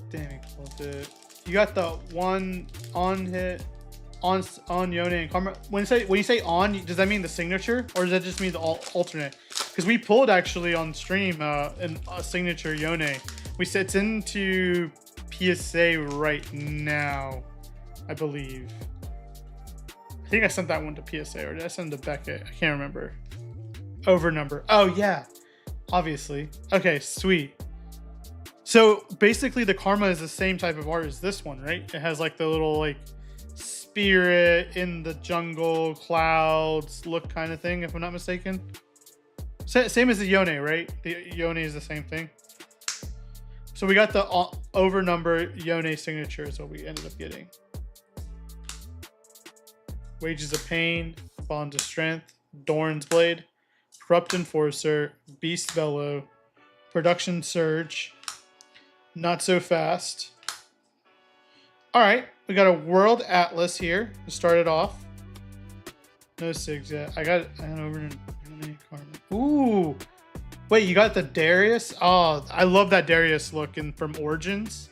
Damn, he closed it. You got the one on hit on Yone and Karma. When you say on, does that mean the signature, or does that just mean the alternate? Because we pulled actually on stream a signature Yone. We said it's into PSA right now, I believe. I think I sent that one to PSA, or did I send it to Beckett? I can't remember. Over number. Oh yeah, obviously. Okay, sweet. So basically, the Karma is the same type of art as this one, right? It has like the little like spirit in the jungle, clouds look kind of thing, if I'm not mistaken. Same as the Yone, right? The Yone is the same thing. So we got the over number Yone signature is what we ended up getting. Wages of Pain, Bond of Strength, Doran's Blade, Corrupt Enforcer, Beast Bellow, Production Surge, Not So Fast. All right, we got a World Atlas here to start it off. No Sigs yet. I got an over in Ooh, wait, you got the Darius? Oh, I love that Darius look from Origins.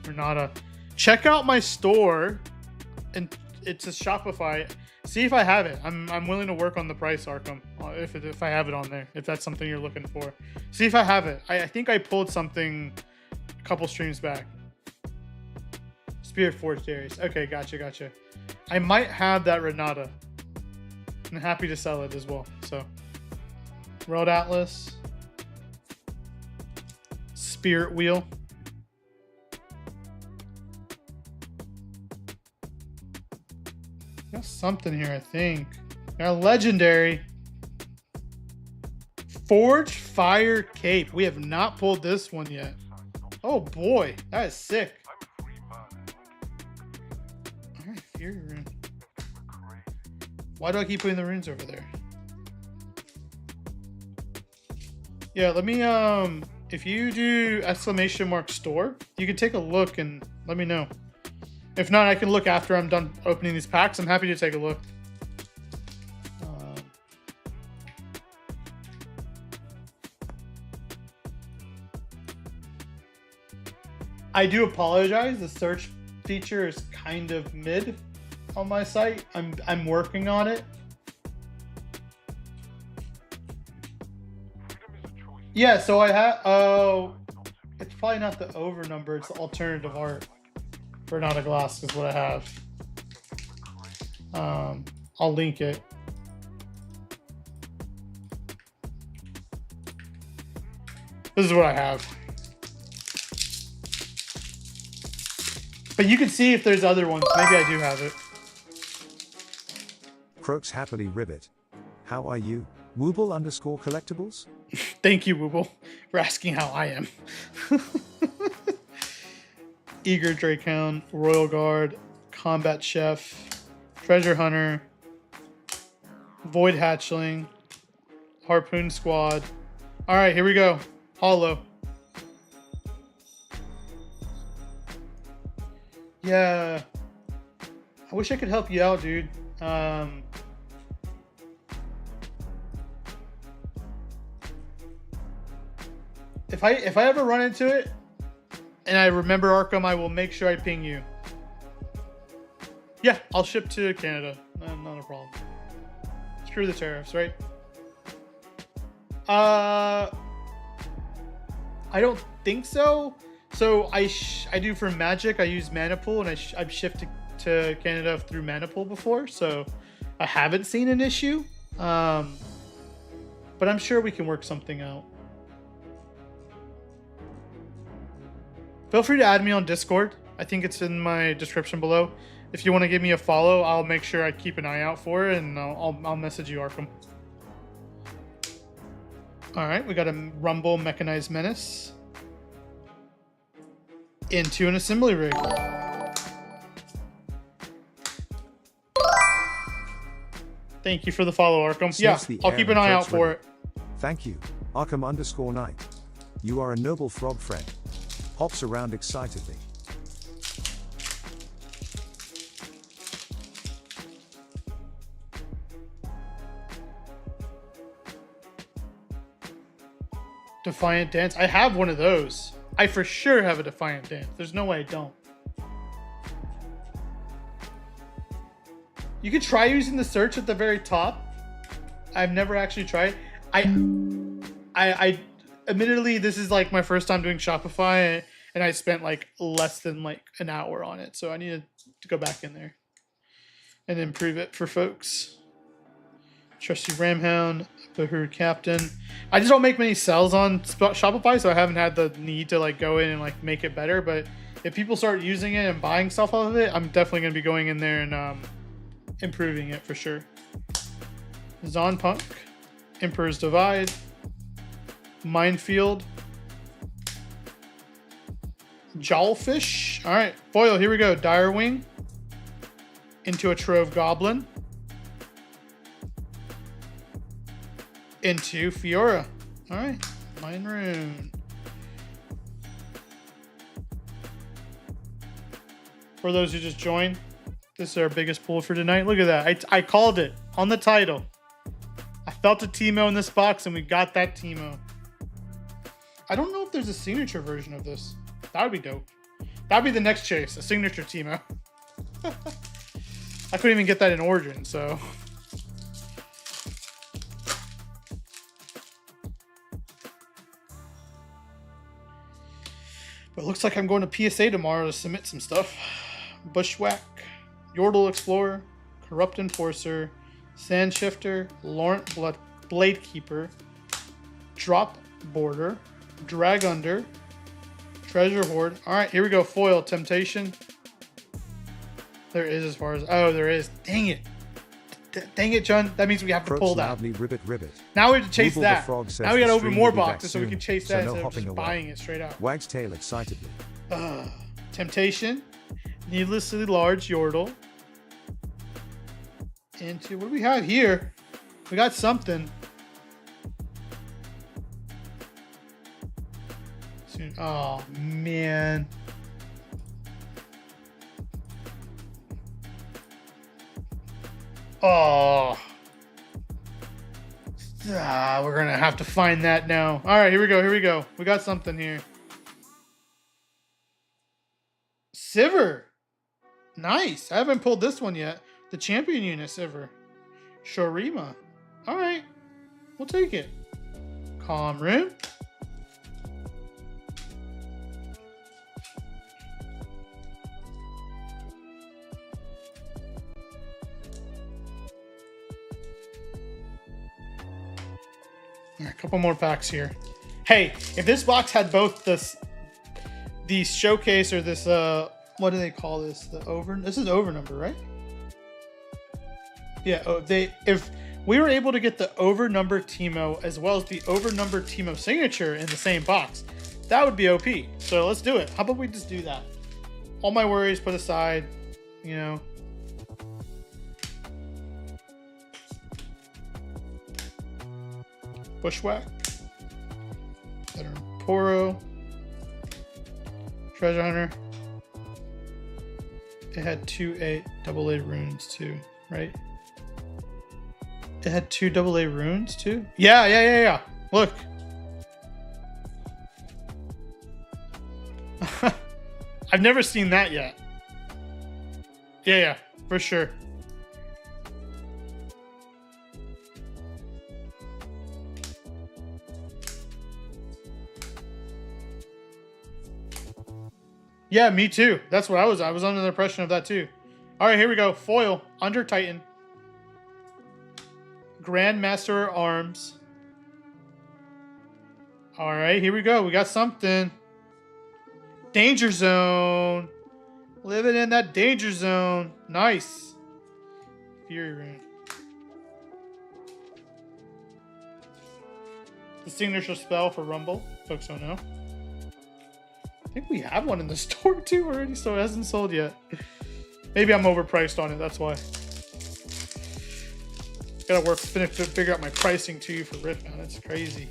Renata. check out my store, and it's a Shopify. See if I have it. I'm willing to work on the price, Arkham, if I have it on there. If that's something you're looking for, see if I have it. I think I pulled something a couple streams back. Spirit Forge Dairies. Okay, gotcha. I might have that Renata. I'm happy to sell it as well. So, Road Atlas, Spirit Wheel. Got something here, I think. Got a legendary Forge Fire Cape. We have not pulled this one yet. Oh boy, that is sick. Alright, Fury Rune. Why do I keep putting the runes over there? Yeah, let me if you do ! store, you can take a look and let me know. If not, I can look after I'm done opening these packs. I'm happy to take a look. I do apologize. The search feature is kind of mid on my site. I'm working on it. Yeah, so I have. Oh, it's probably not the over number. It's the alternative art. Renata Glass is what I have. I'll link it. This is what I have. But you can see if there's other ones. Maybe I do have it. Croaks Happily Ribbit. How are you? Wooble_collectibles? Thank you, Wooble, for asking how I am. Eager Drakehound, Royal Guard, Combat Chef, Treasure Hunter, Void Hatchling, Harpoon Squad. All right, here we go. Hollow. Yeah. I wish I could help you out, dude. If I ever run into it and I remember Arkham, I will make sure I ping you. Yeah, I'll ship to Canada. Not a problem. Screw the tariffs, right? I don't think so. So I do for Magic. I use Mana Pool, and I've shipped to Canada through Mana Pool before, so I haven't seen an issue. But I'm sure we can work something out. Feel free to add me on Discord. I think it's in my description below. If you want to give me a follow, I'll make sure I keep an eye out for it, and I'll message you, Arkham. All right, we got a Rumble Mechanized Menace into an assembly rig. Thank you for the follow, Arkham. Yeah, I'll keep an eye out for it. Thank you, Arkham_Knight. You are a noble frog friend. Hops around excitedly. Defiant Dance. I have one of those. I for sure have a Defiant Dance. There's no way I don't. You could try using the search at the very top. I've never actually tried. I admittedly, this is like my first time doing Shopify, and I spent like less than like an hour on it. So I needed to go back in there and improve it for folks. Trusty Ramhound, Bahur Captain. I just don't make many sells on Shopify, so I haven't had the need to like go in and like make it better. But if people start using it and buying stuff off of it, I'm definitely going to be going in there and improving it for sure. Zonpunk, Emperor's Divide, Minefield, Jawlfish. All right, Foil, here we go. Direwing into a Trove Goblin. Into Fiora. All right, Mine Rune. For those who just joined, this is our biggest pull for tonight. Look at that. I called it on the title. I felt a Teemo in this box, and we got that Teemo. I don't know if there's a signature version of this. That would be dope. That'd be the next chase, a signature Teemo. I couldn't even get that in Origin, so. But it looks like I'm going to PSA tomorrow to submit some stuff. Bushwhack, Yordle Explorer, Corrupt Enforcer, Sand Shifter, Laurent Blade Keeper, Drop Border, Drag Under, Treasure Hoard. All right, here we go. Foil Temptation. There is as far as there is. Dang it. Dang it, John. That means we have to pull that. Ribbit. Now we have to chase Wooble that. Now we got to open more boxes so we soon, can chase so that no instead of hopping just away. buying it straight out. Wags tail excitedly. Temptation. Needlessly large Yordle. Into what do we have here? We got something. Oh man. Oh. We're gonna have to find that now. All right, here we go. We got something here. Sivir. Nice. I haven't pulled this one yet. The champion unit Sivir. Shurima. All right. We'll take it. Calm Room. A couple more packs here. Hey, if this box had both the showcase or this what do they call this? This is over number, right? Yeah, if we were able to get the over number Teemo as well as the over number Teemo signature in the same box, that would be OP. So let's do it. How about we just do that? All my worries put aside, you know. Bushwhack, Veteran Poro, Treasure Hunter. It had two AA runes too, right? It had two AA runes too? Yeah. Look. I've never seen that yet. Yeah, for sure. Yeah, me too. That's what I was under the impression of that too. All right, here we go. Foil, Under Titan. Grandmaster Arms. All right, here we go. We got something. Danger Zone. Living in that Danger Zone. Nice. Fury Rune. The signature spell for Rumble. Folks don't know. I think we have one in the store too already, so it hasn't sold yet. Maybe I'm overpriced on it, that's why. Gotta figure out my pricing too for Rift now. That's crazy.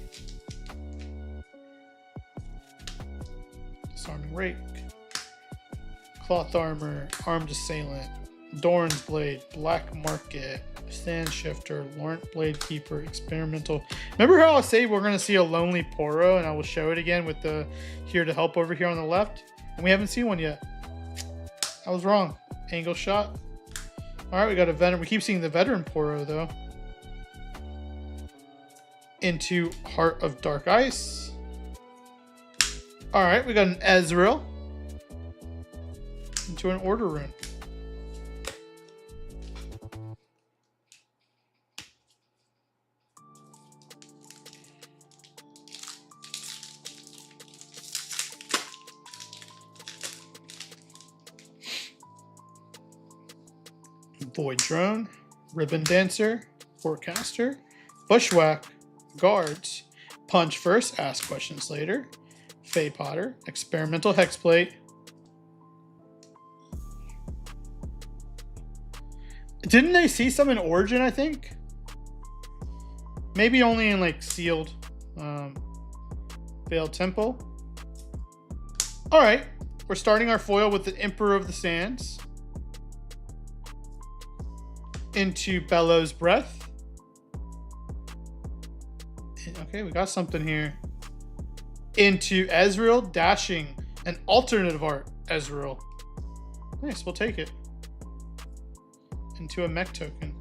Disarming Rake. Cloth Armor. Armed Assailant. Doran's Blade. Black Market. Sand Shifter. Laurent Blade Keeper. Experimental. Remember how I say we're going to see a Lonely Poro, and I will show it again with the Here to Help over here on the left? And we haven't seen one yet. I was wrong. Angle Shot. Alright, we got a Veteran. We keep seeing the Veteran Poro, though. Into Heart of Dark Ice. Alright, we got an Ezreal. Into an Order Rune. Void Drone, Ribbon Dancer, Forecaster, Bushwhack, Guards, Punch First, Ask Questions Later, Fey Potter, Experimental Hexplate. Didn't they see some in Origin, I think? Maybe only in like sealed. Veiled Temple. Alright, we're starting our foil with the Emperor of the Sands. Into Bellows Breath. Okay, we got something here. Into Ezreal Dashing, an alternative art. Ezreal. Nice, we'll take it. Into a mech token.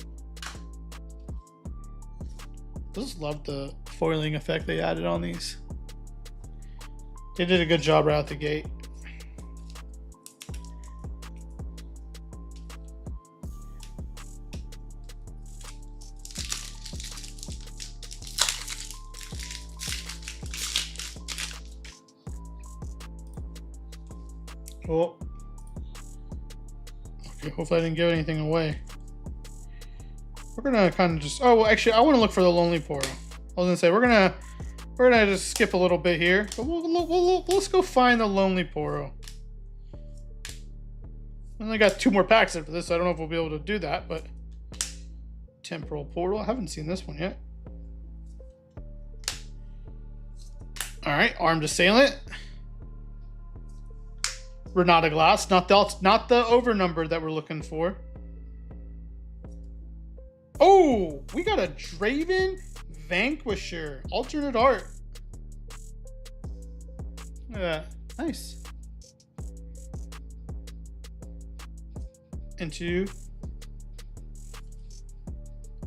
I just love the foiling effect they added on these. They did a good job right out the gate. Oh. Okay, hopefully I didn't give anything away. We're gonna kind of just, oh, well, actually, I want to look for the Lonely Poro. I was gonna say, we're gonna just skip a little bit here, but let's go find the Lonely Poro. I only got 2 more packs after this, so I don't know if we'll be able to do that, but Temporal Portal, I haven't seen this one yet. All right, Armed Assailant. Renata Glass, not the over number that we're looking for. Oh, we got a Draven Vanquisher, alternate art. Look at that, nice. Into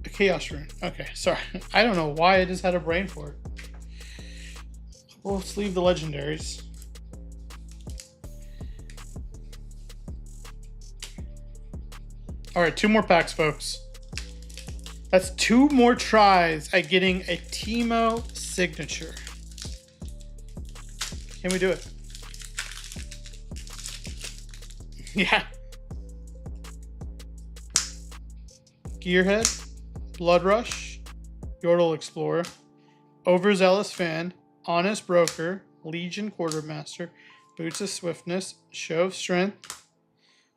a Chaos Rune. Okay, sorry. I don't know why I just had a brain for it. Well, let's leave the legendaries. All right, 2 more packs, folks. That's 2 more tries at getting a Teemo signature. Can we do it? Yeah. Gearhead, Blood Rush, Yordle Explorer, Overzealous Fan, Honest Broker, Legion Quartermaster, Boots of Swiftness, Show of Strength.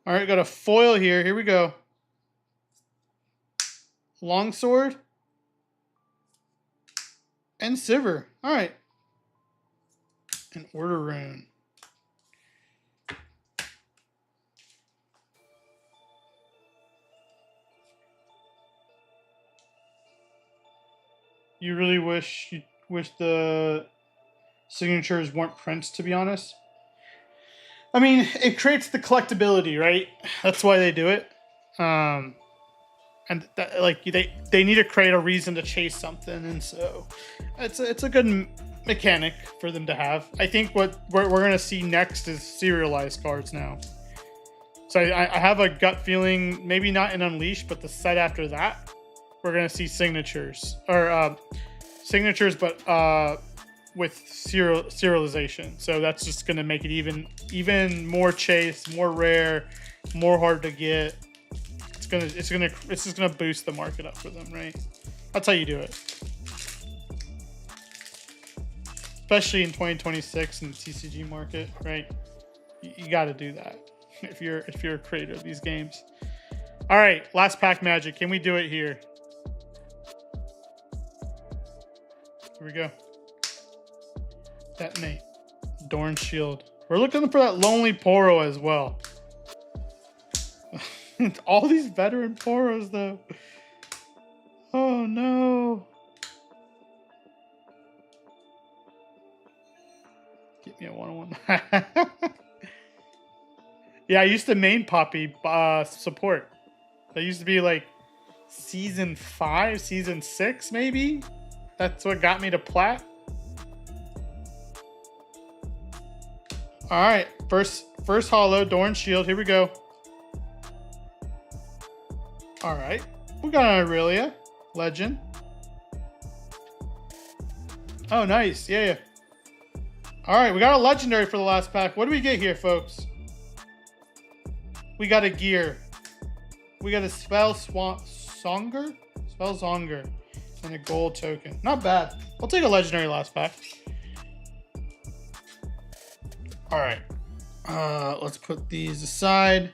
All right, got a foil here. Here we go. Longsword and Sivir. All right. An Order Rune. You really wish the signatures weren't prints, to be honest. I mean, it creates the collectability, right? That's why they do it. And that, like they need to create a reason to chase something, and so it's a good mechanic for them to have. I think what we're gonna see next is serialized cards now. So I have a gut feeling, maybe not in Unleashed, but the set after that, we're gonna see signatures or signatures, but with serialization. So that's just gonna make it even more chase, more rare, more hard to get. It's just gonna boost the market up for them, right? That's how you do it. Especially in 2026 in the TCG market, right? You got to do that if you're a creator of these games. All right, last pack magic. Can we do it here? Here we go. Detonate. Dorn Shield. We're looking for that Lonely Poro as well. All these veteran Poros, though. Oh, no. Get me a one-on-one. Yeah, I used to main Poppy support. That used to be like season 5, season 6, maybe. That's what got me to plat. All right, first holo, Dorn Shield. Here we go. All right, we got an Aurelia, legend. Oh, nice, yeah. All right, we got a legendary for the last pack. What do we get here, folks? We got a gear. We got a Spellsonger, and a gold token. Not bad. I'll take a legendary last pack. All right, let's put these aside.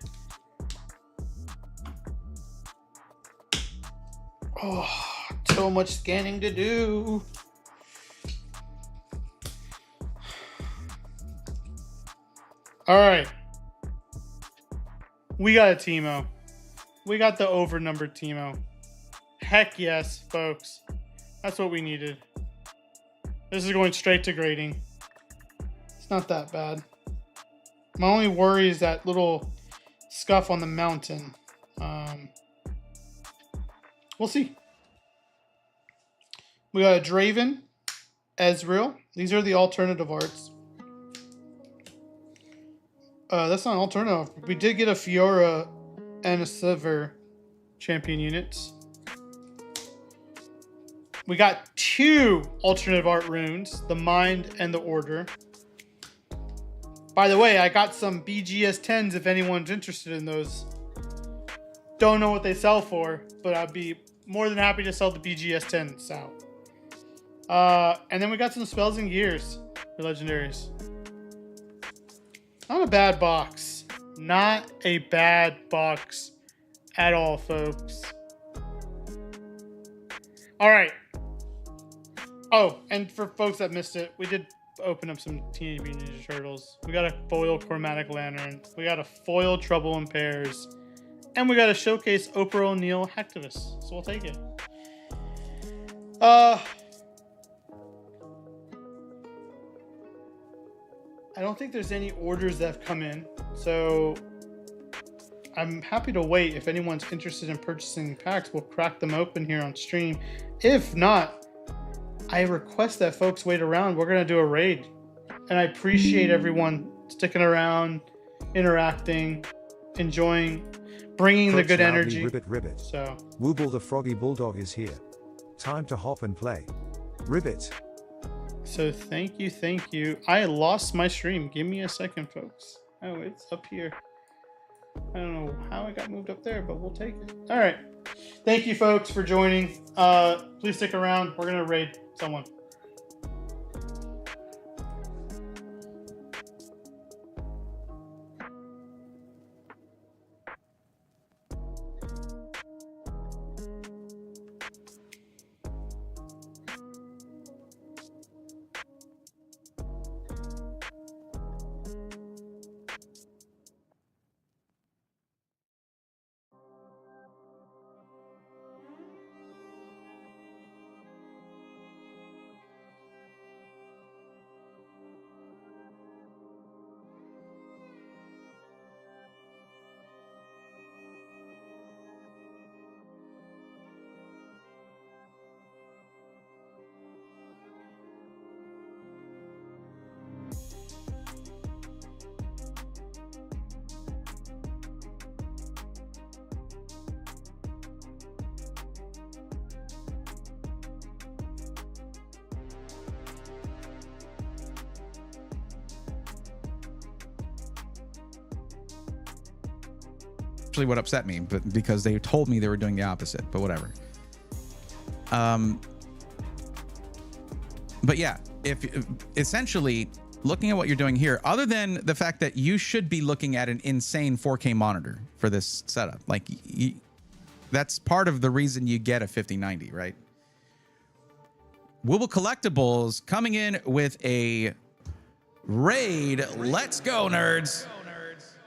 Oh, so much scanning to do. All right. We got a Teemo. We got the over-numbered Teemo. Heck yes, folks. That's what we needed. This is going straight to grading. It's not that bad. My only worry is that little scuff on the mountain. We'll see. We got a Draven, Ezreal. These are the alternative arts. That's not an alternative. We did get a Fiora and a Sivir champion units. We got 2 alternative art runes, the Mind and the Order. By the way, I got some BGS 10s if anyone's interested in those. Don't know what they sell for, but I'd be more than happy to sell the BGS 10s out. And then we got some spells and gears for legendaries. Not a bad box. Not a bad box at all, folks. All right. Oh, and for folks that missed it, we did open up some Teenage Mutant Ninja Turtles. We got a foil Chromatic Lantern. We got a foil Trouble in Pairs. And we got a showcase Oprah O'Neil Hacktivist. So we'll take it. I don't think there's any orders that have come in. So I'm happy to wait. If anyone's interested in purchasing packs, we'll crack them open here on stream. If not, I request that folks wait around. We're going to do a raid. And I appreciate everyone sticking around, interacting, enjoying, bringing the good energy. Ribbit. So, Wooble the Froggy Bulldog is here. Time to hop and play. Ribbit. So thank you. I lost my stream. Give me a second, folks. Oh, it's up here. I don't know how it got moved up there, but we'll take it. All right. Thank you, folks, for joining. Please stick around. We're going to raid someone. Actually what upset me, but because they told me they were doing the opposite, but whatever. But yeah, if essentially looking at what you're doing here, other than the fact that you should be looking at an insane 4K monitor for this setup, like that's part of the reason you get a 5090, right? Wooble Collectibles coming in with a raid. Let's go, nerds.